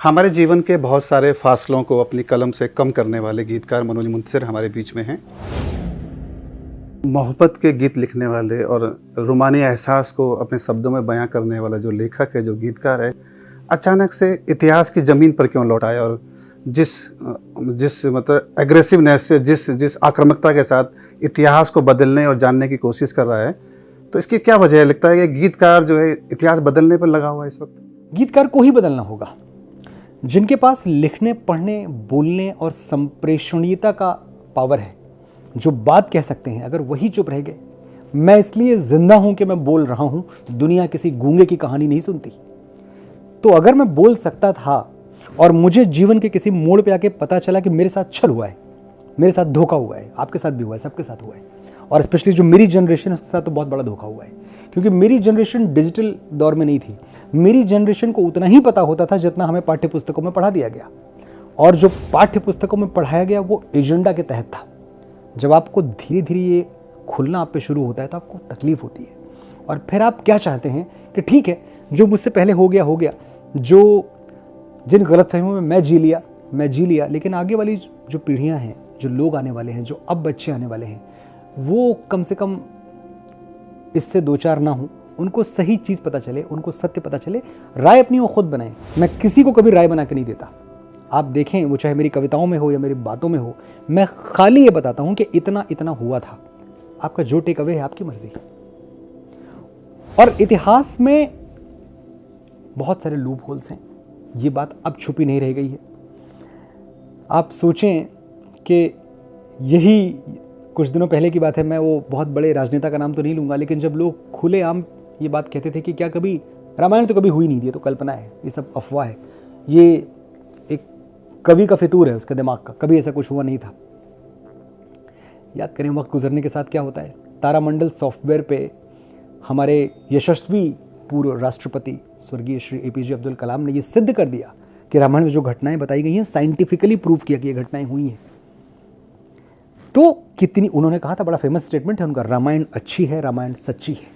हमारे जीवन के बहुत सारे फासलों को अपनी कलम से कम करने वाले गीतकार मनोज मुंतसिर हमारे बीच में हैं। मोहब्बत के गीत लिखने वाले और रूमानी एहसास को अपने शब्दों में बयां करने वाला जो लेखक है, जो गीतकार है, अचानक से इतिहास की ज़मीन पर क्यों लौट आया और जिस मतलब एग्रेसिवनेस से जिस आक्रामकता के साथ इतिहास को बदलने और जानने की कोशिश कर रहा है, तो इसकी क्या वजह है? लगता है कि गीतकार जो है इतिहास बदलने पर लगा हुआ है इस वक्त। गीतकार को ही बदलना होगा। जिनके पास लिखने, पढ़ने, बोलने और संप्रेषणीयता का पावर है, जो बात कह सकते हैं, अगर वही चुप रह गए। मैं इसलिए जिंदा हूं कि मैं बोल रहा हूं, दुनिया किसी गूंगे की कहानी नहीं सुनती। तो अगर मैं बोल सकता था और मुझे जीवन के किसी मोड़ पे आके पता चला कि मेरे साथ छल हुआ है, मेरे साथ धोखा हुआ है, आपके साथ भी हुआ है, सबके साथ हुआ है, और स्पेशली जो मेरी जनरेशन है उसके साथ तो बहुत बड़ा धोखा हुआ है, क्योंकि मेरी जनरेशन डिजिटल दौर में नहीं थी। मेरी जनरेशन को उतना ही पता होता था जितना हमें पाठ्य पुस्तकों में पढ़ा दिया गया, और जो पाठ्य पुस्तकों में पढ़ाया गया वो एजेंडा के तहत था। जब आपको धीरे धीरे ये खुलना आप पे शुरू होता है तो आपको तकलीफ होती है, और फिर आप क्या चाहते हैं कि ठीक है, जो मुझसे पहले हो गया, जो जिन गलतफहमियों में मैं जी लिया, लेकिन आगे वाली जो पीढ़ियां हैं, जो लोग आने वाले हैं, जो अब बच्चे आने वाले हैं, वो कम से कम इससे दो चार ना हो, उनको सही चीज़ पता चले, उनको सत्य पता चले, राय अपनी वो खुद बनाएं। मैं किसी को कभी राय बना के नहीं देता। आप देखें, वो चाहे मेरी कविताओं में हो या मेरी बातों में हो, मैं खाली ये बताता हूं कि इतना इतना हुआ था। आपका जो टेक अवे है आपकी मर्जी। और इतिहास में बहुत सारे लूप होल्स हैं, ये बात अब छुपी नहीं रह गई है। आप सोचें कि यही कुछ दिनों पहले की बात है, मैं वो बहुत बड़े राजनेता का नाम तो नहीं लूँगा, लेकिन जब लोग खुलेआम ये बात कहते थे कि क्या कभी रामायण तो कभी हुई नहीं थी, ये तो कल्पना है, ये सब अफवाह है, ये एक कवि का फितूर है उसके दिमाग का, कभी ऐसा कुछ हुआ नहीं था। याद करें वक्त गुजरने के साथ क्या होता है। तारामंडल सॉफ्टवेयर पे हमारे यशस्वी पूर्व राष्ट्रपति स्वर्गीय श्री APJ अब्दुल कलाम ने ये सिद्ध कर दिया कि रामायण में जो घटनाएं बताई गई हैं, साइंटिफिकली प्रूव किया कि ये घटनाएं हुई हैं। तो कितनी, उन्होंने कहा था, बड़ा फेमस स्टेटमेंट है उनका, रामायण अच्छी है, रामायण सच्ची है।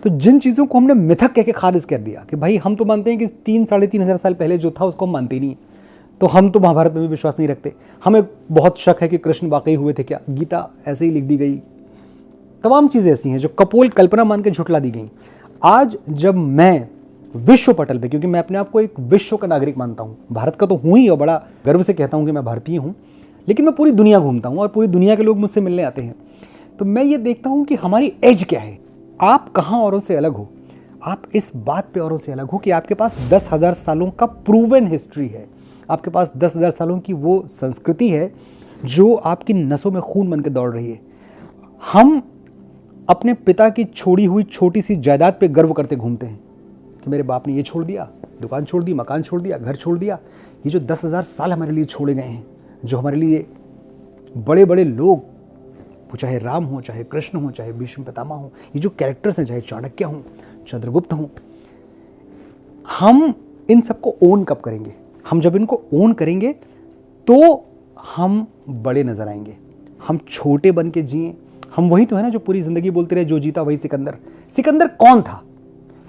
तो जिन चीज़ों को हमने मिथक कह के खारिज कर दिया कि भाई हम तो मानते हैं कि 3-3,500 साल पहले जो था उसको हम मानते ही नहीं, तो हम तो महाभारत में भी विश्वास नहीं रखते, हमें बहुत शक है कि कृष्ण वाकई हुए थे क्या, गीता ऐसे ही लिख दी गई, तमाम चीज़ें ऐसी हैं जो कपोल कल्पना मान के झुठला दी गई। आज जब मैं विश्व पटल पे, क्योंकि मैं अपने आप को एक विश्व का नागरिक मानता हूँ, भारत का तो हूँ ही और बड़ा गर्व से कहता हूँ कि मैं भारतीय हूँ, लेकिन मैं पूरी दुनिया घूमता हूँ और पूरी दुनिया के लोग मुझसे मिलने आते हैं, तो मैं ये देखता हूँ कि हमारी एज क्या है, आप कहाँ औरों से अलग हो। आप इस बात पे औरों से अलग हो कि आपके पास 10,000 सालों का प्रूवन हिस्ट्री है, आपके पास 10,000 सालों की वो संस्कृति है जो आपकी नसों में खून बन के दौड़ रही है। हम अपने पिता की छोड़ी हुई छोटी सी जायदाद पे गर्व करते घूमते हैं कि मेरे बाप ने ये छोड़ दिया, दुकान छोड़ दी, मकान छोड़ दिया, घर छोड़ दिया। ये जो 10,000 साल हमारे लिए छोड़े गए हैं, जो हमारे लिए बड़े बड़े लोग, वो चाहे राम हो, चाहे कृष्ण हो, चाहे भीष्म पितामह हो, ये जो कैरेक्टर्स हैं, चाहे चाणक्य हों, चंद्रगुप्त हों, हम इन सबको ओन कब करेंगे? हम जब इनको ओन करेंगे तो हम बड़े नजर आएंगे। हम छोटे बन के जिए, हम वही तो है ना जो पूरी जिंदगी बोलते रहे, जो जीता वही सिकंदर। सिकंदर कौन था?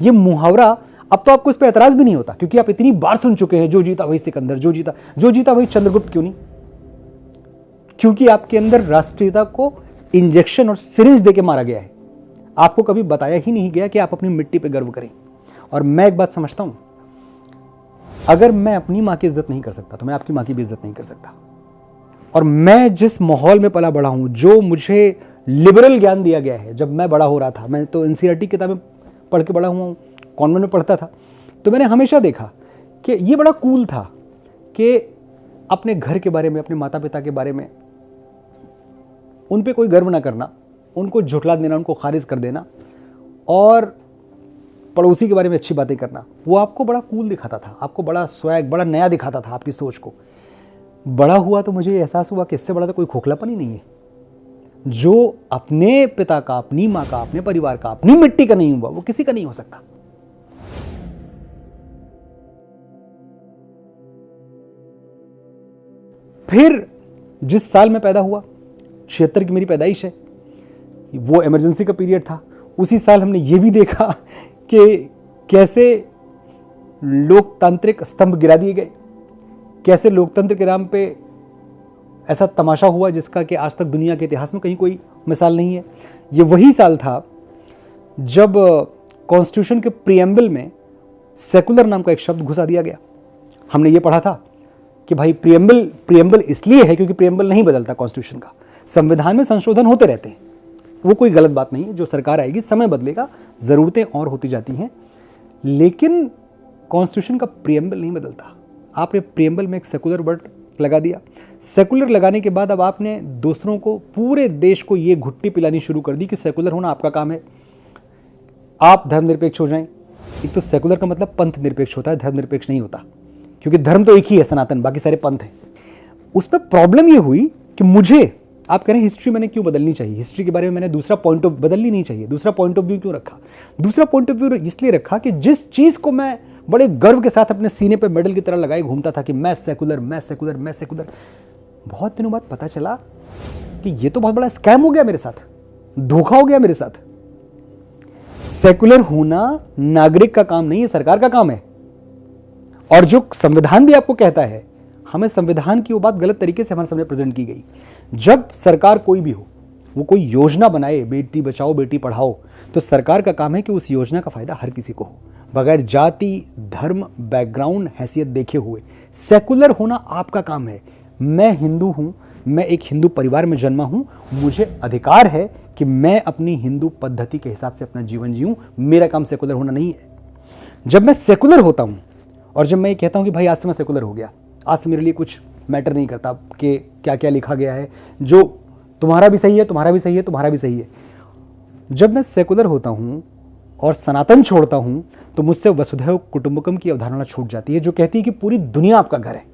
ये मुहावरा अब तो आपको इस पर एतराज भी नहीं होता, क्योंकि आप इतनी बार सुन चुके हैं, जो जीता वही सिकंदर, जो जीता वही चंद्रगुप्त। क्यों नहीं? क्योंकि आपके अंदर राष्ट्रीयता को इंजेक्शन और सिरिंज देके मारा गया है। आपको कभी बताया ही नहीं गया कि आप अपनी मिट्टी पे गर्व करें। और मैं एक बात समझता हूं, अगर मैं अपनी मां की इज्जत नहीं कर सकता तो मैं आपकी मां की भी इज्जत नहीं कर सकता। और मैं जिस माहौल में पला बड़ा हूं, जो मुझे लिबरल ज्ञान दिया गया है, जब मैं बड़ा हो रहा था, मैं तो NCERT किताबें पढ़ के बड़ा हुआ हूँ, कॉन्वेंट में पढ़ता था, तो मैंने हमेशा देखा कि ये बड़ा कूल था कि अपने घर के बारे में, अपने माता पिता के बारे में उन पे कोई गर्व ना करना, उनको झुठला देना, उनको खारिज कर देना, और पड़ोसी के बारे में अच्छी बातें करना, वो आपको बड़ा कूल दिखाता था, आपको बड़ा स्वैग, बड़ा नया दिखाता था आपकी सोच को। बड़ा हुआ तो मुझे एहसास हुआ कि इससे बड़ा तो कोई खोखलापन ही नहीं है। जो अपने पिता का, अपनी माँ का, अपने परिवार का, अपनी मिट्टी का नहीं हुआ, वो किसी का नहीं हो सकता। फिर जिस साल में पैदा हुआ, 76 की मेरी पैदाइश है, वो इमरजेंसी का पीरियड था। उसी साल हमने ये भी देखा कि कैसे लोकतांत्रिक स्तंभ गिरा दिए गए, कैसे लोकतंत्र के नाम पे ऐसा तमाशा हुआ जिसका कि आज तक दुनिया के इतिहास में कहीं कोई मिसाल नहीं है। ये वही साल था जब कॉन्स्टिट्यूशन के प्रीएम्बल में सेकुलर नाम का एक शब्द घुसा दिया गया। हमने ये पढ़ा था कि भाई प्रीएम्बल इसलिए है क्योंकि प्रीएम्बल नहीं बदलता कॉन्स्टिट्यूशन का, संविधान में संशोधन होते रहते हैं, वो कोई गलत बात नहीं है। जो सरकार आएगी, समय बदलेगा, ज़रूरतें और होती जाती हैं, लेकिन कॉन्स्टिट्यूशन का प्रीएम्बल नहीं बदलता। आपने प्रीएम्बल में एक सेकुलर वर्ड लगा दिया। सेकुलर लगाने के बाद अब आपने दूसरों को, पूरे देश को ये घुट्टी पिलानी शुरू कर दी कि सेकुलर होना आपका काम है, आप धर्मनिरपेक्ष हो जाएं। एक तो सेकुलर का मतलब पंथ निरपेक्ष होता है, धर्मनिरपेक्ष नहीं होता, क्योंकि धर्म तो एक ही है सनातन, बाकी सारे पंथ हैं। उसमें प्रॉब्लम ये हुई कि मुझे, आप कह रहे हैं हिस्ट्री मैंने क्यों बदलनी चाहिए, हिस्ट्री के बारे में मैंने दूसरा पॉइंट ऑफ बदलनी नहीं चाहिए, दूसरा पॉइंट ऑफ व्यू क्यों रखा? दूसरा पॉइंट ऑफ व्यू इसलिए रखा कि जिस चीज़ को मैं बड़े गर्व के साथ अपने सीने पे मेडल की तरह लगाए घूमता था कि मैं सेकुलर, मैं सेकुलर, मैं सेकुलर, बहुत दिनों बाद पता चला कि ये तो बहुत बड़ा स्कैम हो गया मेरे साथ, धोखा हो गया मेरे साथ। सेकुलर होना नागरिक का काम नहीं है, सरकार का काम है। और जो संविधान भी आपको कहता है, हमें संविधान की वो बात गलत तरीके से हमारे सामने प्रेजेंट की गई। जब सरकार कोई भी हो, वो कोई योजना बनाए, बेटी बचाओ बेटी पढ़ाओ, तो सरकार का काम है कि उस योजना का फायदा हर किसी को हो, बगैर जाति, धर्म, बैकग्राउंड, हैसियत देखे हुए। सेकुलर होना आपका काम है। मैं हिंदू हूँ, मैं एक हिंदू परिवार में जन्मा हूँ, मुझे अधिकार है कि मैं अपनी हिंदू पद्धति के हिसाब से अपना जीवन जीऊँ, मेरा काम सेकुलर होना नहीं है। जब मैं सेकुलर होता हूँ और जब मैं ये कहता हूँ कि भाई आज से मैं सेकुलर हो गया, आज से मेरे लिए कुछ मैटर नहीं करता कि क्या क्या लिखा गया है, जो तुम्हारा भी सही है, तुम्हारा भी सही है, तुम्हारा भी सही है। जब मैं सेकुलर होता हूँ और सनातन छोड़ता हूँ, तो मुझसे वसुधैव कुटुंबकम की अवधारणा छूट जाती है, जो कहती है कि पूरी दुनिया आपका घर है।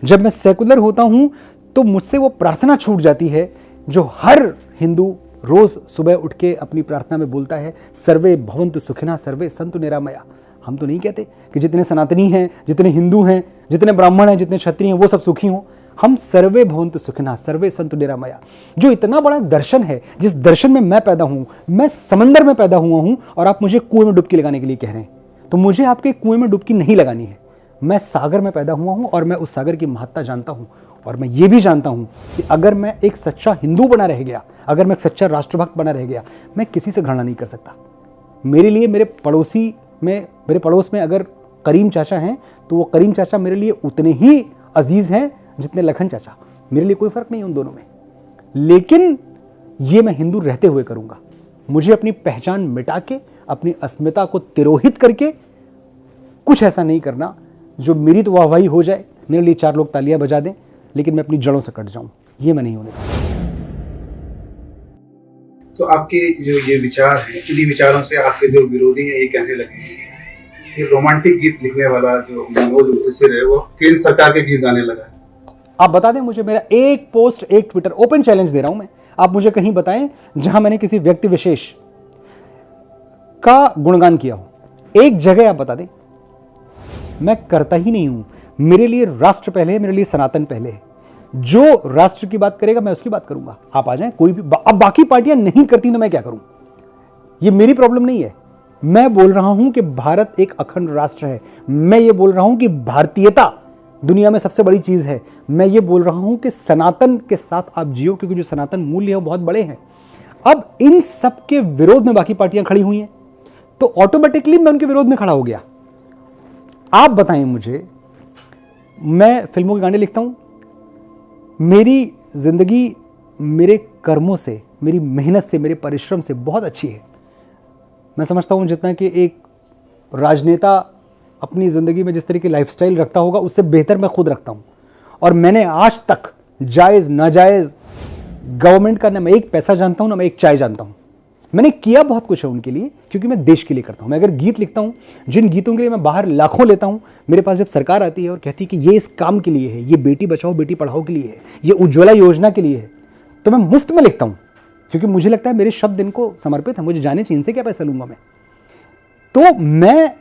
जब मैं सेकुलर होता हूँ तो मुझसे वो प्रार्थना छूट जाती है जो हर हिंदू रोज़ सुबह उठ के अपनी प्रार्थना में बोलता है, सर्वे भवन्तु सुखिनः सर्वे सन्तु निरामया। हम तो नहीं कहते कि जितने सनातनी हैं, जितने हिंदू हैं, जितने ब्राह्मण हैं, जितने क्षत्रिय हैं, वो सब सुखी हों। हम सर्वे भवन्तु सुखिनः सर्वे सन्तु निरामया, जो इतना बड़ा दर्शन है, जिस दर्शन में मैं पैदा हूँ, मैं समंदर में पैदा हुआ हूँ और आप मुझे कुएं में डुबकी लगाने के लिए कह रहे हैं, तो मुझे आपके कुएं में डुबकी नहीं लगानी है। मैं सागर में पैदा हुआ हूँ और मैं उस सागर की महत्ता जानता हूँ। और मैं ये भी जानता हूँ कि अगर मैं एक सच्चा हिंदू बना रह गया, अगर मैं एक सच्चा राष्ट्रभक्त बना रह गया, मैं किसी से घृणा नहीं कर सकता। मेरे लिए मेरे पड़ोस में अगर करीम चाचा हैं, तो वो करीम चाचा मेरे लिए उतने ही अजीज़ हैं जितने लखन चाचा। मेरे लिए कोई फ़र्क नहीं है उन दोनों में, लेकिन ये मैं हिंदू रहते हुए करूँगा। मुझे अपनी पहचान मिटा के, अपनी अस्मिता को तिरोहित करके कुछ ऐसा नहीं करना जो मेरी तो वाहवाही हो जाए, मेरे लिए चार लोग तालियां बजा दें, लेकिन मैं अपनी जड़ों से कट जाऊं। ये मैं नहीं होने दूंगा। तो आपके जो ये विचार हैं, इन्हीं विचारों से आपके जो विरोधी हैं ये कहने लगे ये रोमांटिक गीत लिखने वाला जो मनोज मुंतशिर है वो केंद्र सरकार के गीत गाने लगा है। आप बता दें मुझे, मेरा एक पोस्ट, एक ट्विटर, ओपन चैलेंज दे रहा हूं मैं, आप मुझे कहीं बताएं जहां मैंने किसी व्यक्ति विशेष का गुणगान किया हो। एक जगह आप बता दें। मैं करता ही नहीं हूं। मेरे लिए राष्ट्र पहले है, मेरे लिए सनातन पहले है। जो राष्ट्र की बात करेगा मैं उसकी बात करूंगा। आप आ जाएं, कोई भी। अब बाकी पार्टियां नहीं करती तो मैं क्या करूं? ये मेरी प्रॉब्लम नहीं है। मैं बोल रहा हूं कि भारत एक अखंड राष्ट्र है। मैं ये बोल रहा हूं कि भारतीयता दुनिया में सबसे बड़ी चीज है। मैं ये बोल रहा हूं कि सनातन के साथ आप जियो, क्योंकि जो सनातन मूल्य है वो बहुत बड़े हैं। अब इन सब के विरोध में बाकी पार्टियां खड़ी हुई हैं, तो ऑटोमेटिकली मैं उनके विरोध में खड़ा हो गया। आप बताएं मुझे, मैं फिल्मों के गाने लिखता हूं, मेरी जिंदगी मेरे कर्मों से, मेरी मेहनत से, मेरे परिश्रम से बहुत अच्छी है। मैं समझता हूं जितना कि एक राजनेता अपनी ज़िंदगी में जिस तरह की लाइफस्टाइल रखता होगा, उससे बेहतर मैं खुद रखता हूं। और मैंने आज तक जायज़ नाजायज़ गवर्नमेंट का ना मैं एक पैसा जानता हूं, ना मैं एक चाय जानता हूं। मैंने किया बहुत कुछ है उनके लिए, क्योंकि मैं देश के लिए करता हूं। मैं अगर गीत लिखता हूं, जिन गीतों के लिए मैं बाहर लाखों लेता हूं, मेरे पास जब सरकार आती है और कहती है कि ये इस काम के लिए है, ये बेटी बचाओ बेटी पढ़ाओ के लिए है, ये उज्ज्वला योजना के लिए है, तो मैं मुफ्त में लिखता हूं, क्योंकि मुझे लगता है मेरे शब्द इनको समर्पित है। मुझे जाने चाहिए, इनसे क्या पैसा लूंगा मैं? तो मैं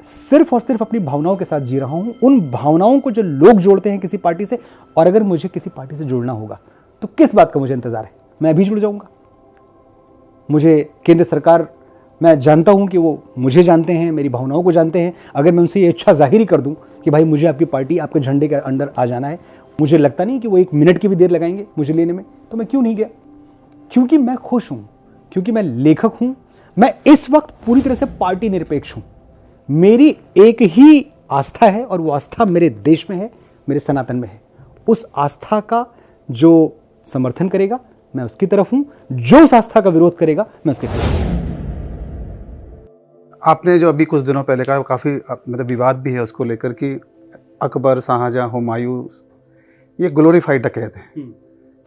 सिर्फ और सिर्फ अपनी भावनाओं के साथ जी रहा हूं, उन भावनाओं को जो लोग जोड़ते हैं किसी पार्टी से। और अगर मुझे किसी पार्टी से जुड़ना होगा तो किस बात का मुझे इंतजार है? मैं अभी जुड़ जाऊंगा। मुझे केंद्र सरकार मैं जानता हूँ कि वो मुझे जानते हैं, मेरी भावनाओं को जानते हैं। अगर मैं उनसे ये इच्छा जाहिर कर दूँ कि भाई मुझे आपकी पार्टी, आपके झंडे के अंदर आ जाना है, मुझे लगता नहीं कि वो 1 मिनट की भी देर लगाएंगे मुझे लेने में, तो मैं क्यों नहीं गया? क्योंकि मैं खुश हूँ, क्योंकि मैं लेखक हूँ, मैं इस वक्त पूरी तरह से पार्टी निरपेक्ष हूँ। मेरी एक ही आस्था है और वो आस्था मेरे देश में है, मेरे सनातन में है। उस आस्था का जो समर्थन करेगा मैं उसकी तरफ हूँ, जो उस आस्था का विरोध करेगा मैं उसके खिलाफ हूँ। आपने जो अभी कुछ दिनों पहले कहा, काफ़ी मतलब विवाद भी है उसको लेकर कि अकबर, शाहजहां, हुमायूं ये ग्लोरीफाइड डकैत हैं।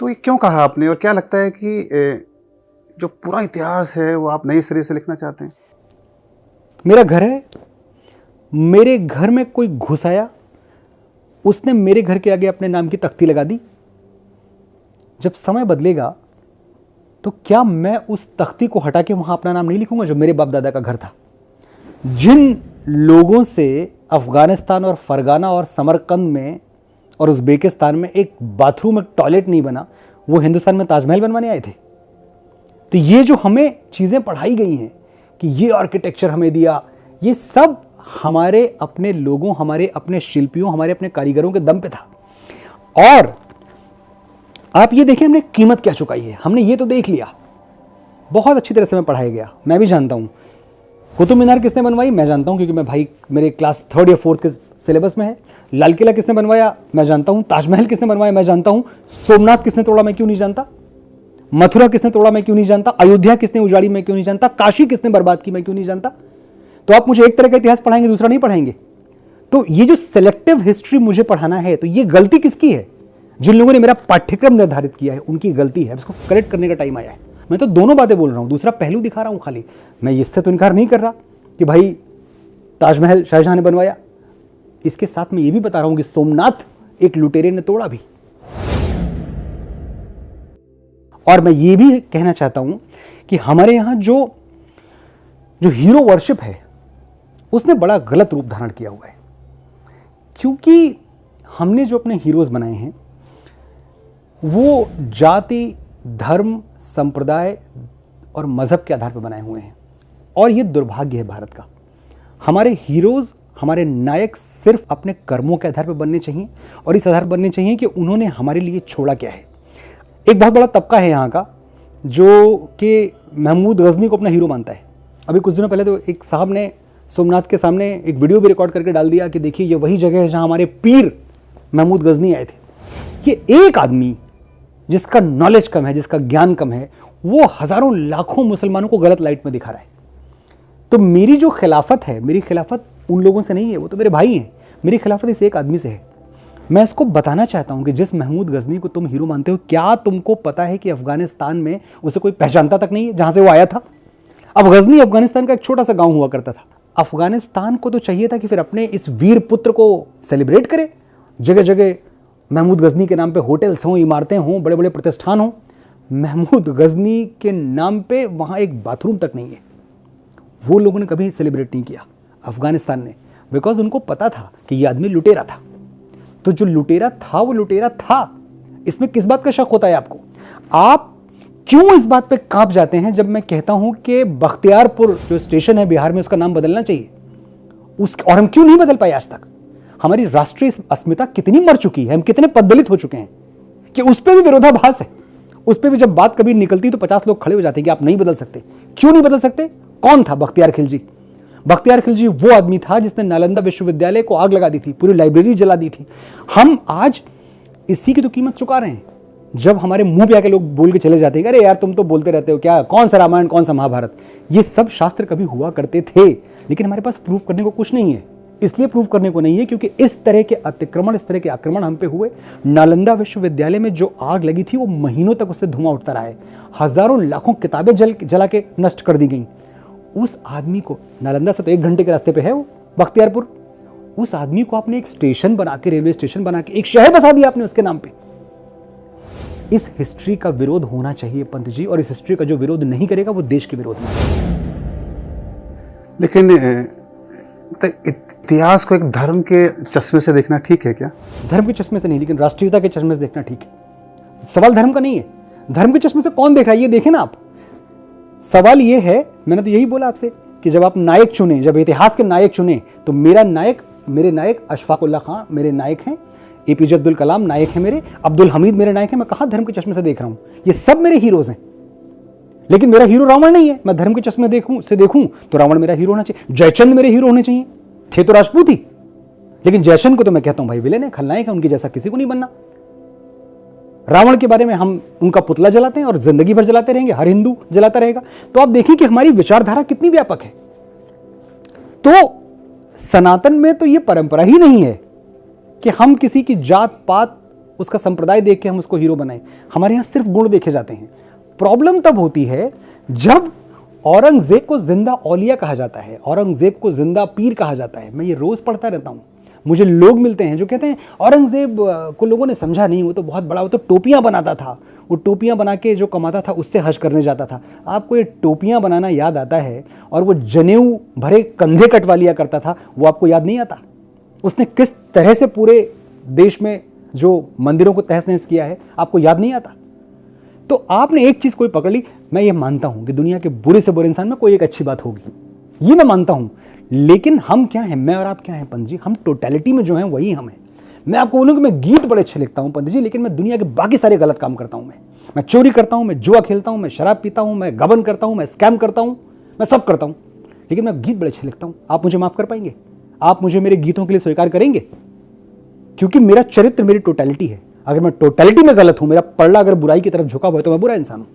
तो ये क्यों कहा आपने, और क्या लगता है कि जो पूरा इतिहास है वो आप नए सिरे से लिखना चाहते हैं? मेरा घर है, मेरे घर में कोई घुस आया, उसने मेरे घर के आगे अपने नाम की तख्ती लगा दी। जब समय बदलेगा तो क्या मैं उस तख्ती को हटा के वहां अपना नाम नहीं लिखूंगा जो मेरे बाप दादा का घर था? जिन लोगों से अफगानिस्तान और फरगाना और समरकंद में और उज़्बेकिस्तान में एक बाथरूम, एक टॉयलेट नहीं बना, वो हिंदुस्तान में ताजमहल बनवाने आए थे। तो ये जो हमें चीज़ें पढ़ाई गई हैं कि ये आर्किटेक्चर हमें दिया, ये सब हमारे अपने लोगों, हमारे अपने शिल्पियों, हमारे अपने कारीगरों के दम पे था। और आप ये देखें हमने कीमत क्या चुकाई है, हमने ये तो देख लिया, बहुत अच्छी तरह से मैं पढ़ाया गया, मैं भी जानता हूँ। कुतुब मीनार किसने बनवाई मैं जानता हूँ, क्योंकि मैं भाई मेरे क्लास 3rd या 4th के सिलेबस में है। लाल किला किसने बनवाया मैं जानता हूँ। ताजमहल किसने बनवाया मैं जानता हूँ। सोमनाथ किसने तोड़ा मैं क्यों नहीं जानता। मथुरा किसने तोड़ा मैं क्यों नहीं जानता। अयोध्या किसने उजाड़ी मैं क्यों नहीं जानता। काशी किसने बर्बाद की मैं क्यों नहीं जानता। तो आप मुझे एक तरह का इतिहास पढ़ाएंगे, दूसरा नहीं पढ़ाएंगे। तो ये जो सेलेक्टिव हिस्ट्री मुझे पढ़ाना है, तो ये गलती किसकी है? जिन लोगों ने मेरा पाठ्यक्रम निर्धारित किया है उनकी गलती है। इसको करेक्ट करने का टाइम आया है। मैं तो दोनों बातें बोल रहा हूँ, दूसरा पहलू दिखा रहा हूँ खाली। मैं इससे तो इनकार नहीं कर रहा कि भाई ताजमहल शाहजहां ने बनवाया। इसके साथ मैं ये भी बता रहा हूँ कि सोमनाथ एक लुटेरे ने तोड़ा भी। और मैं ये भी कहना चाहता हूँ कि हमारे यहाँ जो हीरो वर्शिप है उसने बड़ा गलत रूप धारण किया हुआ है। क्योंकि हमने जो अपने हीरोज़ बनाए हैं वो जाति, धर्म, संप्रदाय और मज़हब के आधार पर बनाए हुए हैं। और ये दुर्भाग्य है भारत का। हमारे हीरोज़, हमारे नायक सिर्फ अपने कर्मों के आधार पर बनने चाहिए और इस आधार पर बनने चाहिए कि उन्होंने हमारे लिए छोड़ा क्या है। एक बहुत बड़ा तबका है यहाँ का जो कि महमूद गज़नी को अपना हीरो मानता है। अभी कुछ दिनों पहले तो एक साहब ने सोमनाथ के सामने एक वीडियो भी रिकॉर्ड करके डाल दिया कि देखिए ये वही जगह है जहाँ हमारे पीर महमूद गज़नी आए थे। ये एक आदमी जिसका नॉलेज कम है, जिसका ज्ञान कम है, वो हज़ारों लाखों मुसलमानों को गलत लाइट में दिखा रहा है। तो मेरी जो खिलाफत है, मेरी खिलाफत उन लोगों से नहीं है, वो तो मेरे भाई हैं। मेरी खिलाफत इस एक आदमी से है। मैं इसको बताना चाहता हूं कि जिस महमूद गज़नी को तुम हीरो मानते हो, क्या तुमको पता है कि अफगानिस्तान में उसे कोई पहचानता तक नहीं है जहां से वो आया था। अब गज़नी अफगानिस्तान का एक छोटा सा गांव हुआ करता था। अफगानिस्तान को तो चाहिए था कि फिर अपने इस वीर पुत्र को सेलिब्रेट करे। जगह जगह महमूद गज़नी के नाम पे होटल्स हों, इमारतें हों, बड़े बड़े प्रतिष्ठान हों। महमूद गज़नी के नाम पे वहाँ एक बाथरूम तक नहीं है। वो लोगों ने कभी सेलिब्रेट नहीं किया अफगानिस्तान ने, बिकॉज उनको पता था कि ये आदमी लुटेरा था। तो जो लुटेरा था वो लुटेरा था। इसमें किस बात का शक होता है आपको? आप क्यों इस बात पे कांप जाते हैं जब मैं कहता हूं कि बख्तियारपुर जो स्टेशन है बिहार में उसका नाम बदलना चाहिए? और हम क्यों नहीं बदल पाए आज तक? हमारी राष्ट्रीय अस्मिता कितनी मर चुकी है, हम कितने पद्दलित हो चुके हैं कि उस पर भी विरोधाभास है। उस पर भी जब बात कभी निकलती तो 50 लोग खड़े हो जाते हैं कि आप नहीं बदल सकते। क्यों नहीं बदल सकते? कौन था बख्तियार खिलजी? बख्तियार खिलजी वो आदमी था जिसने नालंदा विश्वविद्यालय को आग लगा दी थी, पूरी लाइब्रेरी जला दी थी। हम आज इसी की तो कीमत चुका रहे हैं। जब हमारे मुंह पे आके लोग बोल के चले जाते हैं, अरे यार तुम तो बोलते रहते हो, क्या कौन सा रामायण कौन सा महाभारत, ये सब शास्त्र कभी हुआ करते थे, लेकिन हमारे पास प्रूफ करने को कुछ नहीं है। इसलिए प्रूफ करने को नहीं है क्योंकि इस तरह के अतिक्रमण, इस तरह के आक्रमण हम पे हुए। नालंदा विश्वविद्यालय में जो आग लगी थी वो महीनों तक उससे धुआं उठता रहा है। हजारों लाखों किताबें जला के नष्ट कर दी गई। उस आदमी को, नालंदा से तो 1 घंटे के रास्ते पे है वो बख्तियारपुर, उस आदमी को आपने एक स्टेशन बना के, रेलवे स्टेशन बना के एक शहर बसा दिया आपने उसके नाम पे। इस हिस्ट्री का विरोध होना चाहिए पंत जी, और इस हिस्ट्री का जो विरोध नहीं करेगा वो देश के विरोध में। लेकिन इतिहास को एक धर्म के चश्मे से देखना ठीक है क्या? धर्म के चश्मे से नहीं, लेकिन राष्ट्रीयता के चश्मे से देखना ठीक है। सवाल धर्म का नहीं है। धर्म के चश्मे से कौन देख रहा है ये देखें ना आप। सवाल ये है, मैंने तो यही बोला आपसे कि जब आप नायक चुने, जब इतिहास के नायक चुने, तो मेरे नायक अशफाक उल्लाह खां मेरे नायक हैं, एपीजे अब्दुल कलाम नायक है मेरे, अब्दुल हमीद मेरे नायक हैं। मैं कहाँ धर्म के चश्मे से देख रहा हूँ, ये सब मेरे हीरोज हैं। लेकिन मेरा हीरो रावण नहीं है। मैं धर्म के चश्मे देखूं तो रावण मेरा हीरो होना चाहिए, जयचंद मेरे हीरो होने चाहिए। थे तो राजपूत ही, लेकिन जयचंद को तो मैं कहता हूं भाई विलेन है, खलनायक है, उनके जैसा किसी को नहीं बनना। रावण के बारे में हम उनका पुतला जलाते हैं और जिंदगी भर जलाते रहेंगे, हर हिंदू जलाता रहेगा। तो आप देखिए कि हमारी विचारधारा कितनी व्यापक है। तो सनातन में तो ये परंपरा ही नहीं है कि हम किसी की जात पात, उसका संप्रदाय देख के हम उसको हीरो बनाएं। हमारे यहां सिर्फ गुण देखे जाते हैं। प्रॉब्लम तब होती है जब औरंगजेब को जिंदा औलिया कहा जाता है, औरंगजेब को जिंदा पीर कहा जाता है। मैं ये रोज पढ़ता रहता हूं। मुझे लोग मिलते हैं जो कहते हैं औरंगजेब को लोगों ने समझा नहीं, वो तो बहुत बड़ा, वो तो टोपियां बनाता था, वो टोपियां बना के जो कमाता था उससे हज करने जाता था। आपको ये टोपियां बनाना याद आता है, और वो जनेऊ भरे कंधे कटवा लिया करता था, वो आपको याद नहीं आता? उसने किस तरह से पूरे देश में जो मंदिरों को तहस नहस किया है, आपको याद नहीं आता? तो आपने एक चीज कोई पकड़ ली। मैं ये मानता हूं कि दुनिया के बुरे से बुरे इंसान में कोई एक अच्छी बात होगी, ये मैं मानता हूं। लेकिन हम क्या हैं, मैं और आप क्या हैं पंत जी? हम टोटलिटी में जो हैं वही हम हैं। मैं आपको बोलूं कि मैं गीत बड़े अच्छे लिखता हूं पंत जी, लेकिन मैं दुनिया के बाकी सारे गलत काम करता हूं। मैं चोरी करता हूं, मैं जुआ खेलता हूं, मैं शराब पीता हूं, मैं गबन करता हूं, मैं स्कैम करता हूं, मैं सब करता हूं, लेकिन मैं गीत बड़े अच्छे लिखता हूं। आप मुझे माफ कर पाएंगे? आप मुझे मेरे गीतों के लिए स्वीकार करेंगे? क्योंकि मेरा चरित्र मेरी टोटलिटी है। अगर मैं टोटलिटी में गलत हूं, मेरा पल्ला अगर बुराई की तरफ झुका हुआ है, तो मैं बुरा इंसान हूं।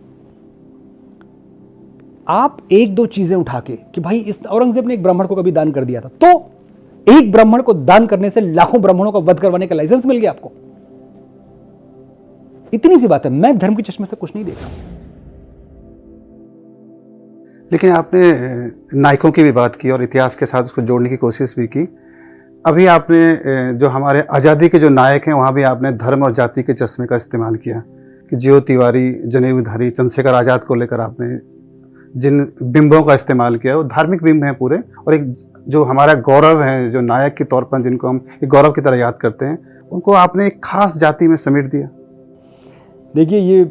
आप एक दो चीजें उठा के कि भाई इस औरंगजेब ने एक ब्राह्मण को कभी दान कर दिया था, तो एक ब्राह्मण को दान करने से लाखों ब्राह्मणों का वध करवाने का लाइसेंस मिल गया आपको। इतनी सी बात है। मैं धर्म के चश्मे से कुछ नहीं देख रहा। लेकिन आपने नायकों की भी बात की और इतिहास के साथ उसको जोड़ने की कोशिश भी की। अभी आपने जो हमारे आज़ादी के जो नायक हैं, वहाँ भी आपने धर्म और जाति के चश्मे का इस्तेमाल किया कि जियो तिवारी, जनेऊधारी, चंद्रशेखर आज़ाद को लेकर आपने जिन बिंबों का इस्तेमाल किया वो धार्मिक बिंब हैं पूरे, और एक जो हमारा गौरव है, जो नायक के तौर पर जिनको हम एक गौरव की तरह याद करते हैं, उनको आपने एक खास जाति में समेट दिया। देखिए, ये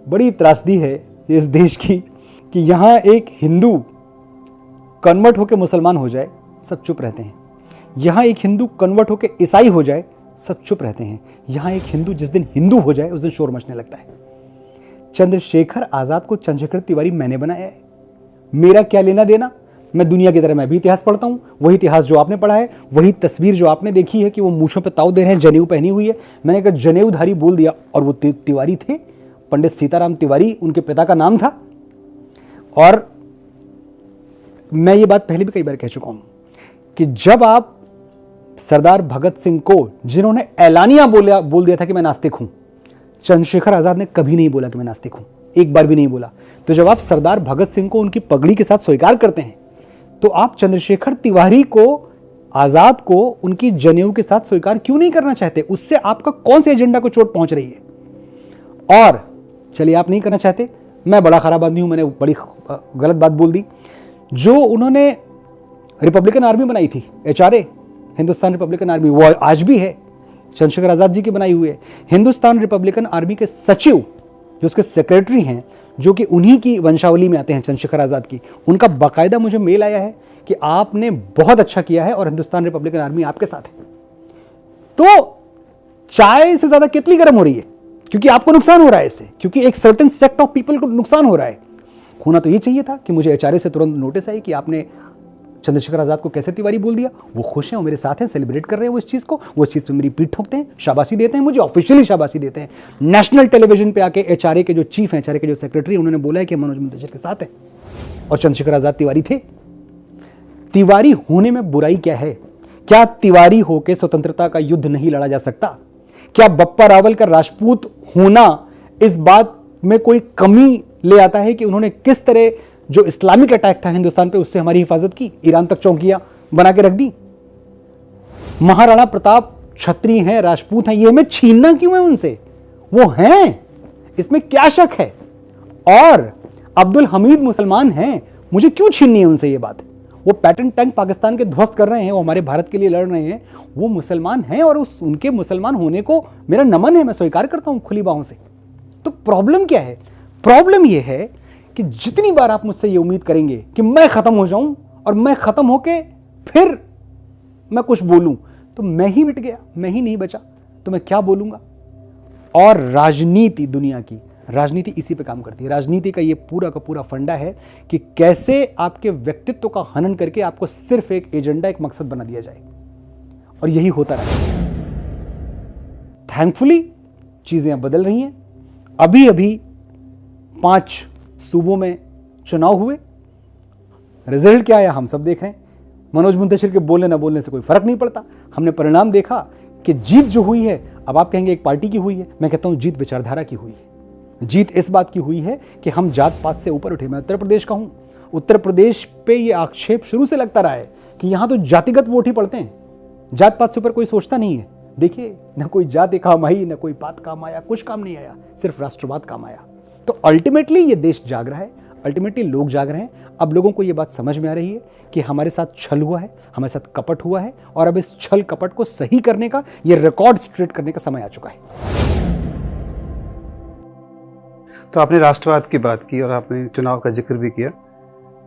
बड़ी त्रासदी है इस देश की कि यहाँ एक हिंदू कन्वर्ट होकर मुसलमान हो जाए, सब चुप रहते हैं। यहाँ एक हिंदू कन्वर्ट होकर ईसाई हो जाए, सब चुप रहते हैं। यहाँ एक हिंदू जिस दिन हिंदू हो जाए उस दिन शोर मचने लगता है। चंद्रशेखर आज़ाद को चंद्रशेखर तिवारी मैंने बनाया है, मेरा क्या लेना देना? मैं दुनिया की तरह मैं भी इतिहास पढ़ता हूँ, वही इतिहास जो आपने पढ़ा है, वही तस्वीर जो आपने देखी है कि वो मूछों पे ताव दे रहे हैं, जनेऊ पहनी हुई है। मैंने कहा जनेऊधारी बोल दिया, और वो तिवारी थे, पंडित सीताराम तिवारी उनके पिता का नाम था। और मैं ये बात पहले भी कई बार कह चुका हूँ कि जब आप सरदार भगत सिंह को, जिन्होंने ऐलानिया बोल दिया था कि मैं नास्तिक हूँ, चंद्रशेखर आज़ाद ने कभी नहीं बोला कि मैं नास्तिक हूँ, एक बार भी नहीं बोला। तो जब आप सरदार भगत सिंह को उनकी पगड़ी के साथ स्वीकार करते हैं, तो आप चंद्रशेखर तिवारी को, आज़ाद को उनकी जनेऊ के साथ स्वीकार क्यों नहीं करना चाहते? उससे आपका कौन से एजेंडा को चोट पहुंच रही है? और चलिए आप नहीं करना चाहते, मैं बड़ा खराब आदमी हूं, मैंने बड़ी गलत बात बोल दी। जो उन्होंने रिपब्लिकन आर्मी बनाई थी, HRA, हिंदुस्तान रिपब्लिकन आर्मी, वो आज भी है, चंद्रशेखर आज़ाद जी की बनाई हुई है। हिंदुस्तान रिपब्लिकन आर्मी के सचिव, जो उसके सेक्रेटरी हैं, जो कि उन्हीं की वंशावली में आते हैं, चंद्रशेखर आज़ाद की, उनका बाकायदा मुझे मेल आया है कि आपने बहुत अच्छा किया है और हिंदुस्तान रिपब्लिकन आर्मी आपके साथ है। तो चाय से ज़्यादा कितनी गर्म हो रही है, क्योंकि आपको नुकसान हो रहा है इससे, क्योंकि एक सर्टेन सेक्ट ऑफ पीपल को नुकसान हो रहा है। होना तो ये चाहिए था कि मुझे HRA से तुरंत नोटिस आई कि आपने चंद्रशेखर आज़ाद को कैसे तिवारी बोल दिया। वो खुश हैं, वो मेरे साथ हैं, सेलिब्रेट कर रहे हैं वो इस चीज़ को, वो इस चीज़ पे मेरी पीठ ठोकते हैं, शाबाशी देते हैं, मुझे ऑफिशियली शाबाशी देते हैं। नेशनल टेलीविजन पे आके HRA के जो चीफ हैं, HRA के जो सेक्रेटरी, उन्होंने बोला है कि मनोज मुंतशिर के साथ है, और चंद्रशेखर आज़ाद तिवारी थे। तिवारी होने में बुराई क्या है? क्या तिवारी होकर स्वतंत्रता का युद्ध नहीं लड़ा जा सकता? क्या बप्पा रावल का राजपूत होना इस बात में कोई कमी ले आता है कि उन्होंने किस तरह जो इस्लामिक अटैक था हिंदुस्तान पे उससे हमारी हिफाजत की, ईरान तक चौकियां बना के रख दी? महाराणा प्रताप क्षत्रिय हैं, राजपूत हैं, ये हमें छीनना क्यों है उनसे? वो हैं, इसमें क्या शक है? और अब्दुल हमीद मुसलमान हैं, मुझे क्यों छीननी है उनसे ये बात? वो पैटर्न टैंक पाकिस्तान के ध्वस्त कर रहे हैं, वो हमारे भारत के लिए लड़ रहे हैं, वो मुसलमान हैं, और उनके मुसलमान होने को मेरा नमन है, मैं स्वीकार करता हूं खुली बाहों से। तो प्रॉब्लम क्या है? प्रॉब्लम यह है कि जितनी बार आप मुझसे ये उम्मीद करेंगे कि मैं ख़त्म हो जाऊं और मैं ख़त्म होके फिर मैं कुछ बोलूं, तो मैं ही मिट गया, मैं ही नहीं बचा, तो मैं क्या बोलूंगा। और राजनीति, दुनिया की राजनीति इसी पे काम करती है। राजनीति का ये पूरा का पूरा फंडा है कि कैसे आपके व्यक्तित्व का हनन करके आपको सिर्फ एक एजेंडा, एक मकसद बना दिया जाए, और यही होता रहा। थैंकफुली चीजें अब बदल रही हैं। अभी अभी 5 सूबों में चुनाव हुए, रिजल्ट क्या आया हम सब देख रहे हैं। मनोज मुंतशिर के बोलने ना बोलने से कोई फर्क नहीं पड़ता। हमने परिणाम देखा कि जीत जो हुई है, अब आप कहेंगे एक पार्टी की हुई है, मैं कहता हूं जीत विचारधारा की हुई है। जीत इस बात की हुई है कि हम जात पात से ऊपर उठे। मैं उत्तर प्रदेश का हूं, उत्तर प्रदेश पे ये आक्षेप शुरू से लगता रहा है कि यहां तो जातिगत वोट ही पड़ते हैं, जात पात से ऊपर कोई सोचता नहीं है। देखिए, ना कोई जाति काम आई, ना कोई पात काम आया, कुछ काम नहीं आया, सिर्फ राष्ट्रवाद काम आया। तो अल्टीमेटली ये देश जाग रहा है, अल्टीमेटली लोग जाग रहे हैं। अब लोगों को ये बात समझ में आ रही है कि हमारे साथ छल हुआ है, हमारे साथ कपट हुआ है, और अब इस छल कपट को सही करने का, ये रिकॉर्ड स्ट्रेट करने का समय आ चुका है। तो आपने राष्ट्रवाद की बात की और आपने चुनाव का जिक्र भी किया,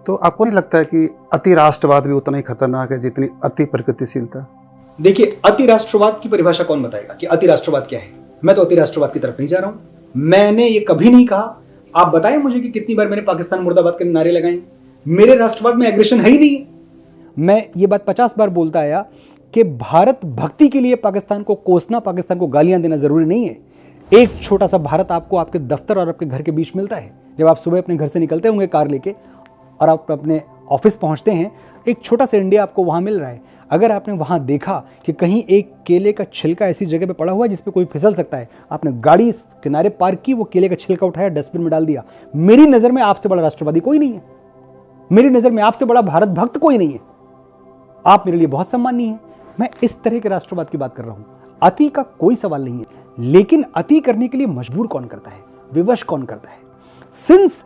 तो आपको नहीं लगता है कि अति राष्ट्रवाद भी उतना ही खतरनाक है जितनी अति प्रगतिशीलता? देखिए, अति राष्ट्रवाद की परिभाषा कौन बताएगा कि अति राष्ट्रवाद क्या है? मैं तो अति राष्ट्रवाद की तरफ नहीं जा रहा हूं। मैंने ये कभी नहीं कहा। आप बताएं मुझे कि कितनी बार मैंने पाकिस्तान मुर्दाबाद के नारे लगाए। मेरे राष्ट्रवाद में एग्रेशन है ही नहीं है। मैं ये बात 50 बार बोलता आया कि भारत भक्ति के लिए पाकिस्तान को कोसना, पाकिस्तान को गालियां देना जरूरी नहीं है। एक छोटा सा भारत आपको आपके दफ्तर और आपके घर के बीच मिलता है। जब आप सुबह अपने घर से निकलते होंगे कार लेके और आप अपने ऑफिस पहुंचते हैं, एक छोटा सा इंडिया आपको वहां मिल रहा है। अगर आपने वहां देखा कि कहीं एक केले का छिलका ऐसी जगह पे पड़ा हुआ है जिस पे कोई फिसल सकता है, आपने गाड़ी किनारे पार्क की, वो केले का छिलका उठाया, डस्टबिन में डाल दिया। मेरी नजर में आपसे बड़ा राष्ट्रवादी कोई नहीं है, मेरी नजर में आपसे बड़ा भारत भक्त कोई नहीं है। आप मेरे लिए बहुत सम्मानीय हैं। मैं इस तरह के राष्ट्रवाद की बात कर रहा हूं। अति का कोई सवाल नहीं है, लेकिन अति करने के लिए मजबूर कौन करता है, विवश कौन करता है? Since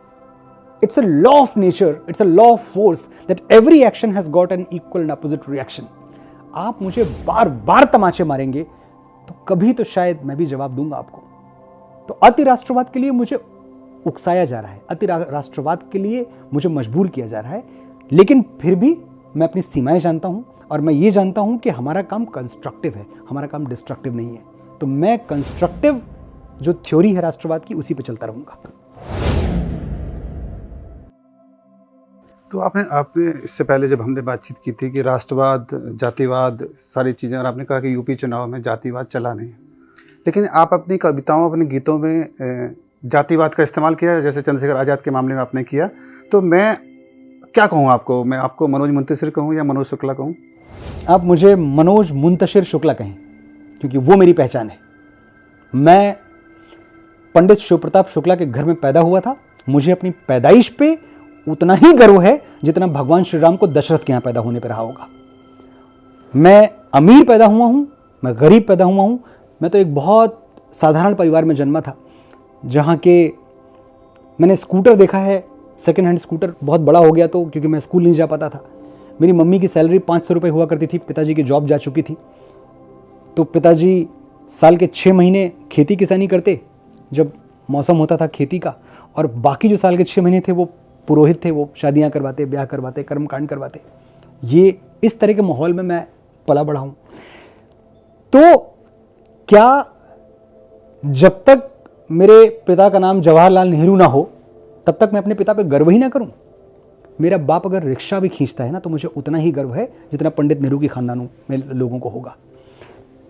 it's a law of nature, it's a law of force that every action has got an equal and opposite reaction. आप मुझे बार बार तमाचे मारेंगे तो कभी तो शायद मैं भी जवाब दूंगा आपको। तो अति राष्ट्रवाद के लिए मुझे उकसाया जा रहा है, अति राष्ट्रवाद के लिए मुझे मजबूर किया जा रहा है, लेकिन फिर भी मैं अपनी सीमाएं जानता हूं और मैं ये जानता हूं कि हमारा काम कंस्ट्रक्टिव है, हमारा काम डिस्ट्रक्टिव नहीं है। तो मैं कंस्ट्रक्टिव जो थ्योरी है राष्ट्रवाद की, उसी पे चलता रहूंगा। तो आपने इससे पहले जब हमने बातचीत की थी कि राष्ट्रवाद, जातिवाद, सारी चीज़ें, और आपने कहा कि यूपी चुनाव में जातिवाद चला नहीं, लेकिन आप अपनी कविताओं, अपने गीतों में जातिवाद का इस्तेमाल किया, जैसे चंद्रशेखर आज़ाद के मामले में आपने किया। तो मैं क्या कहूँ आपको, मैं आपको मनोज मुंतशिर कहूँ या मनोज शुक्ला कहूँ? आप मुझे मनोज मुंतशिर शुक्ला कहें, क्योंकि वो मेरी पहचान है। मैं पंडित शिव प्रताप शुक्ला के घर में पैदा हुआ था। मुझे अपनी पैदाइश पे उतना ही गर्व है जितना भगवान श्री राम को दशरथ के यहाँ पैदा होने पर रहा होगा। मैं अमीर पैदा हुआ हूँ, मैं गरीब पैदा हुआ हूँ। मैं तो एक बहुत साधारण परिवार में जन्मा था, जहाँ के मैंने स्कूटर देखा है, सेकेंड हैंड स्कूटर, बहुत बड़ा हो गया तो, क्योंकि मैं स्कूल नहीं जा पाता था। मेरी मम्मी की सैलरी 500 रुपये हुआ करती थी, पिताजी की जॉब जा चुकी थी, तो पिताजी साल के 6 महीने खेती किसानी करते जब मौसम होता था खेती का, और बाकी जो साल के 6 महीने थे वो पुरोहित थे, वो शादियां करवाते, ब्याह करवाते, कर्मकांड करवाते। ये इस तरह के माहौल में मैं पला बढ़ा हूं। तो क्या जब तक मेरे पिता का नाम जवाहरलाल नेहरू ना हो तब तक मैं अपने पिता पे गर्व ही ना करूं? मेरा बाप अगर रिक्शा भी खींचता है ना, तो मुझे उतना ही गर्व है जितना पंडित नेहरू की खानदानों में लोगों को होगा।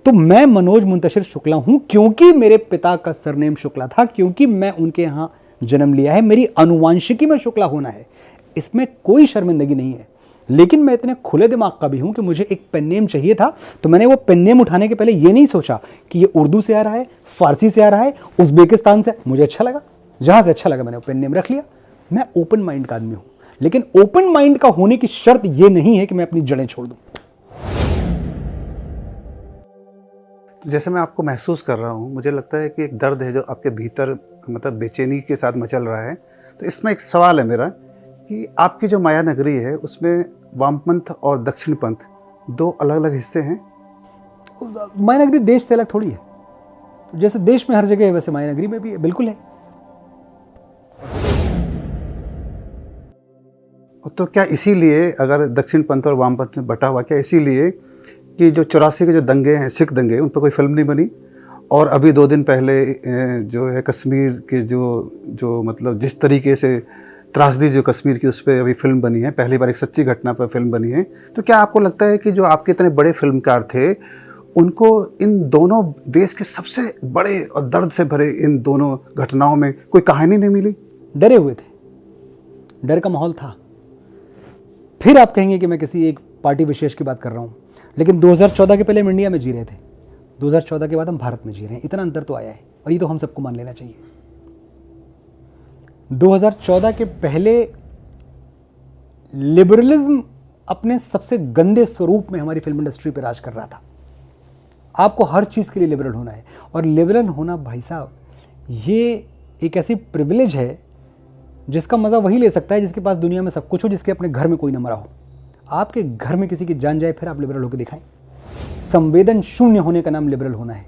तो मैं मनोज मुंतशिर शुक्ला हूं क्योंकि मेरे पिता का सरनेम शुक्ला था, क्योंकि मैं उनके यहाँ जन्म लिया है, मेरी अनुवांशिकी में शुक्ला होना है, इसमें कोई शर्मिंदगी नहीं है। लेकिन मैं इतने खुले दिमाग का भी हूं कि मुझे एक पेन नेम चाहिए था, तो मैंने वो पेन नेम उठाने के पहले ये नहीं सोचा कि ये उर्दू से आ रहा है, फारसी से आ रहा है, उज़्बेकिस्तान से। मुझे अच्छा लगा, जहां से अच्छा लगा मैंने वो पेन नेम रख लिया। मैं ओपन माइंड का आदमी हूं, लेकिन ओपन माइंड का होने की शर्त ये नहीं है कि मैं अपनी जड़ें छोड़ दूं। जैसे मैं आपको महसूस कर रहा हूँ, मुझे लगता है कि एक दर्द है जो आपके भीतर, मतलब बेचैनी के साथ मचल रहा है। तो इसमें एक सवाल है मेरा कि आपकी जो माया नगरी है उसमें वामपंथ और दक्षिण पंथ 2 अलग अलग हिस्से हैं। माया नगरी देश से अलग थोड़ी है, तो जैसे देश में हर जगह है वैसे माया नगरी में भी है, बिल्कुल है। तो क्या इसीलिए अगर दक्षिण पंथ और वामपंथ में बटा हुआ, क्या इसीलिए कि जो 84 के जो दंगे हैं, सिख दंगे, उन पर कोई फिल्म नहीं बनी? और अभी 2 दिन पहले जो है कश्मीर के जो मतलब जिस तरीके से त्रासदी जो कश्मीर की, उस पर अभी फिल्म बनी है, पहली बार एक सच्ची घटना पर फिल्म बनी है। तो क्या आपको लगता है कि जो आपके इतने बड़े फिल्मकार थे, उनको इन दोनों देश के सबसे बड़े और दर्द से भरे इन दोनों घटनाओं में कोई कहानी नहीं मिली? डरे हुए थे, डर का माहौल था। फिर आप कहेंगे कि मैं किसी एक पार्टी विशेष की बात कर रहा हूँ, लेकिन 2014 के पहले हम इंडिया में जी रहे थे, 2014 के बाद हम भारत में जी रहे हैं। इतना अंतर तो आया है, और ये तो हम सबको मान लेना चाहिए। 2014 के पहले लिबरलिज्म अपने सबसे गंदे स्वरूप में हमारी फिल्म इंडस्ट्री पर राज कर रहा था। आपको हर चीज़ के लिए लिबरल होना है, और लिबरल होना भाई साहब ये एक ऐसी प्रिविलेज है जिसका मज़ा वही ले सकता है जिसके पास दुनिया में सब कुछ हो, जिसके अपने घर में कोई न मरा हो। आपके घर में किसी की जान जाए, फिर आप लिबरल होकर दिखाएं। संवेदन शून्य होने का नाम लिबरल होना है।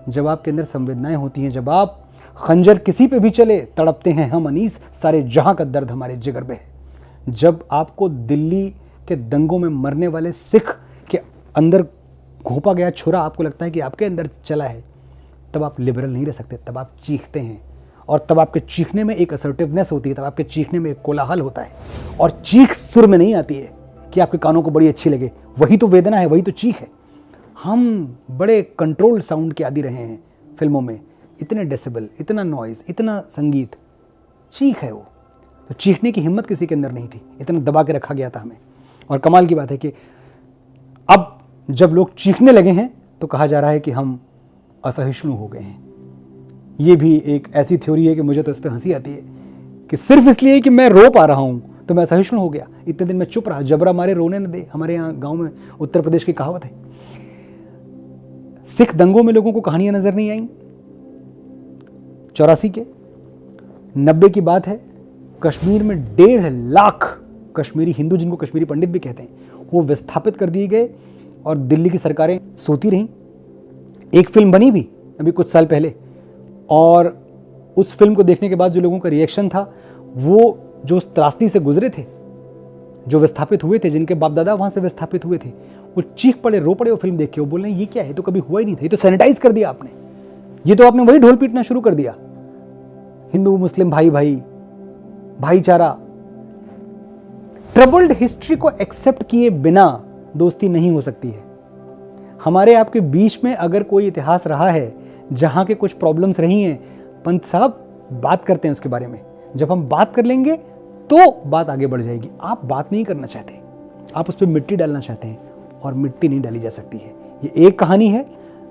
जब आपके अंदर संवेदनाएं होती हैं, जब आप खंजर किसी पे भी चले तड़पते हैं हम अनीस, सारे जहां का दर्द हमारे जिगर में है। जब आपको दिल्ली के दंगों में मरने वाले सिख के अंदर घोंपा गया छुरा आपको लगता है कि आपके अंदर चला है, तब आप लिबरल नहीं रह सकते, तब आप चीखते हैं। और तब आपके चीखने में एक असर्टिवनेस होती है, तब आपके चीखने में एक कोलाहल होता है। और चीख सुर में नहीं आती है कि आपके कानों को बड़ी अच्छी लगे, वही तो वेदना है, वही तो चीख है। हम बड़े कंट्रोल साउंड के आदी रहे हैं फिल्मों में, इतने डेसिबल, इतना नॉइज़, इतना संगीत, चीख है वो। तो चीखने की हिम्मत किसी के अंदर नहीं थी, इतना दबा के रखा गया था हमें। और कमाल की बात है कि अब जब लोग चीखने लगे हैं तो कहा जा रहा है कि हम असहिष्णु हो गए हैं। ये भी एक ऐसी थ्योरी है कि मुझे तो इस पर हंसी आती है कि सिर्फ इसलिए कि मैं रो पा रहा हूँ तो मैं असहिष्णु हो गया। इतने दिन मैं चुप रहा, जबरा मारे रोने न दे, हमारे यहाँ गांव में उत्तर प्रदेश की कहावत है। सिख दंगों में लोगों को कहानियां नजर नहीं आई। 84 के 90 की बात है, कश्मीर में 1.5 लाख कश्मीरी हिंदू, जिनको कश्मीरी पंडित भी कहते हैं, वो विस्थापित कर दिए गए और दिल्ली की सरकारें सोती रहीं। एक फिल्म बनी भी अभी कुछ साल पहले, और उस फिल्म को देखने के बाद जो लोगों का रिएक्शन था, वो जो उस त्रासदी से गुजरे थे, जो विस्थापित हुए थे, जिनके बाप दादा वहाँ से विस्थापित हुए थे, वो चीख पड़े, रो पड़े वो फिल्म देख के। वो बोल रहे हैं ये क्या है, तो कभी हुआ ही नहीं था, ये तो सैनिटाइज कर दिया आपने, ये तो आपने वही ढोल पीटना शुरू कर दिया। हिंदू मुस्लिम भाई भाई, भाईचारा। ट्रबल्ड हिस्ट्री को एक्सेप्ट किए बिना दोस्ती नहीं हो सकती है। हमारे आपके बीच में अगर कोई इतिहास रहा है जहां के कुछ प्रॉब्लम्स रही हैं, पंत साहब बात करते हैं उसके बारे में। जब हम बात कर लेंगे तो बात आगे बढ़ जाएगी। आप बात नहीं करना चाहते, आप उस पर मिट्टी डालना चाहते हैं, और मिट्टी नहीं डाली जा सकती है। ये एक कहानी है।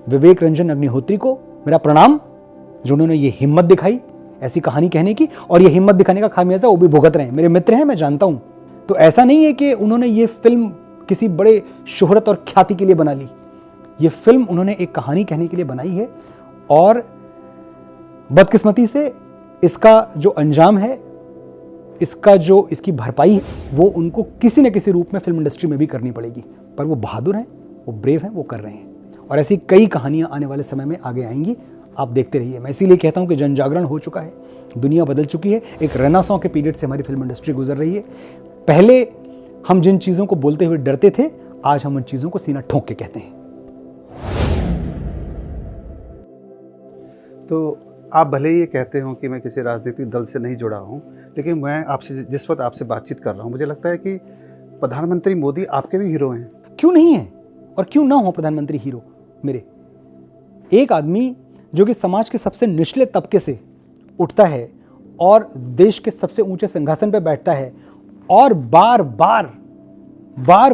विवेक रंजन अग्निहोत्री को मेरा प्रणाम, जिन्होंने ये हिम्मत दिखाई ऐसी कहानी कहने की, और ये हिम्मत दिखाने का खामियाजा वो भी भुगत रहे हैं। मेरे मित्र हैं, मैं जानता हूं। तो ऐसा नहीं है कि उन्होंने ये फिल्म किसी बड़े शोहरत और ख्याति के लिए बना ली। ये फिल्म उन्होंने एक कहानी कहने के लिए बनाई है, और बदकिस्मती से इसका जो अंजाम है, इसकी भरपाई है, वो उनको किसी न किसी रूप में फिल्म इंडस्ट्री में भी करनी पड़ेगी। पर वो बहादुर हैं, वो ब्रेव हैं, वो कर रहे हैं। और ऐसी कई कहानियां आने वाले समय में आगे आएंगी, आप देखते रहिए। मैं इसीलिए कहता हूं कि जन जागरण हो चुका है, दुनिया बदल चुकी है। एक रेनेसां के पीरियड से हमारी फिल्म इंडस्ट्री गुजर रही है। पहले हम जिन चीज़ों को बोलते हुए डरते थे, आज हम उन चीज़ों को सीना ठोंक के कहते हैं। तो आप भले ही ये कहते हो कि मैं किसी राजनीतिक दल से नहीं जुड़ा हूँ, लेकिन मैं आपसे जिस वक्त आपसे बातचीत कर रहा हूँ, मुझे लगता है कि प्रधानमंत्री मोदी आपके भी हीरो हैं। क्यों नहीं है, और क्यों ना हो प्रधानमंत्री हीरो मेरे। एक आदमी जो कि समाज के सबसे निचले तबके से उठता है और देश के सबसे ऊंचे सिंहासन पर बैठता है, और बार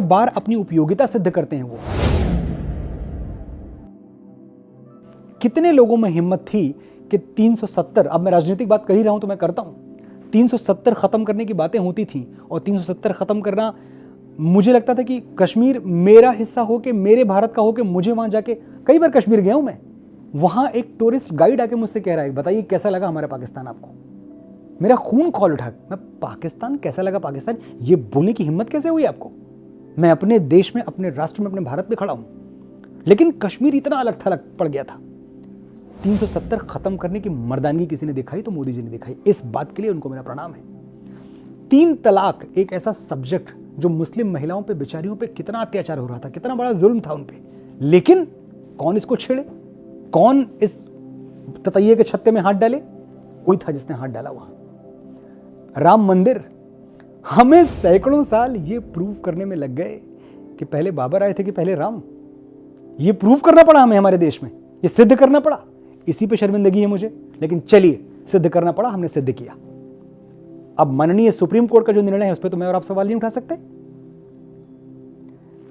बार अपनी उपयोगिता सिद्ध करते हैं। वो कितने लोगों में हिम्मत थी कि 370, अब मैं राजनीतिक बात कर ही रहा हूं तो मैं करता हूं, 370 खत्म करने की बातें होती थी, और 370 खत्म करना, मुझे लगता था कि कश्मीर मेरा हिस्सा हो के, मेरे भारत का हो के, मुझे वहां जाके, कई बार कश्मीर गया हूं मैं, वहां एक टूरिस्ट गाइड आके मुझसे कह रहा है, बताइए कैसा लगा हमारा पाकिस्तान आपको। मेरा खून खौल उठा। मैं पाकिस्तान कैसा लगा, पाकिस्तान, ये बोलने की हिम्मत कैसे हुई आपको। मैं अपने देश में, अपने राष्ट्र में, अपने भारत में खड़ा हूं, लेकिन कश्मीर इतना अलग थलग पड़ गया था। 370 खत्म करने की मर्दानगी किसी ने दिखाई तो मोदी जी ने दिखाई। इस बात के लिए उनको मेरा प्रणाम है। 3 तलाक एक ऐसा सब्जेक्ट जो मुस्लिम महिलाओं पे, बेचारियों पे कितना अत्याचार हो रहा था, कितना बड़ा जुल्म था उन पे, लेकिन कौन इसको छेड़े, कौन इस ततैये के छत्ते में हाथ डाले? कोई था जिसने हाथ डाला वहां। राम मंदिर, हमें सैकड़ों साल ये प्रूव करने में लग गए कि पहले बाबर आए थे कि पहले राम। ये प्रूव करना पड़ा हमें, हमारे देश में ये सिद्ध करना पड़ा। इसी पे शर्मिंदगी है मुझे, लेकिन चलिए, सिद्ध करना पड़ा, हमने सिद्ध किया। अब माननीय सुप्रीम कोर्ट का जो निर्णय है उस पर तो मैं और आप सवाल नहीं उठा सकते।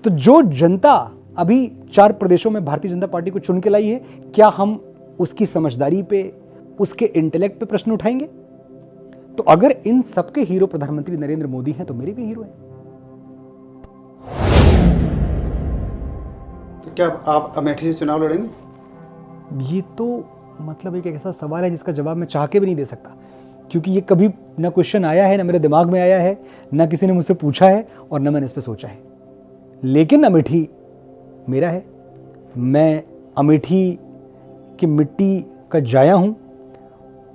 तो जो जनता अभी 4 प्रदेशों में भारतीय जनता पार्टी को चुन के लाई है, क्या हम उसकी समझदारी पे, उसके इंटेलेक्ट पे प्रश्न उठाएंगे? तो अगर इन सबके हीरो प्रधानमंत्री नरेंद्र मोदी हैं तो मेरे भी हीरो हैं। तो क्या आप अमेठी से चुनाव लड़ेंगे? ये तो मतलब एक ऐसा सवाल है जिसका जवाब मैं चाह के भी नहीं दे सकता, क्योंकि ये कभी ना क्वेश्चन आया है, ना मेरे दिमाग में आया है, ना किसी ने मुझसे पूछा है और ना मैंने इस पर सोचा है। लेकिन अमेठी मेरा है, मैं अमेठी की मिट्टी का जाया हूँ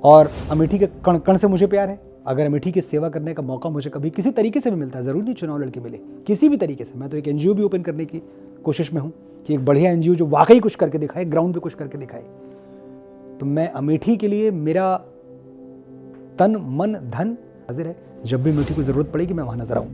और अमेठी के कण कण से मुझे प्यार है। अगर अमेठी की सेवा करने का मौका मुझे कभी किसी तरीके से भी मिलता है, ज़रूर नहीं चुनाव लड़के मिले, किसी भी तरीके से, मैं तो एक एनजीओ भी ओपन करने की कोशिश में हूँ कि एक बढ़िया एनजीओ जो वाकई कुछ करके दिखाए, ग्राउंड पे कुछ करके दिखाए। तो मैं अमेठी के लिए, मेरा तन मन धन हाजिर है। जब भी अमेठी को ज़रूरत पड़ेगी मैं वहाँ नजर आऊँ।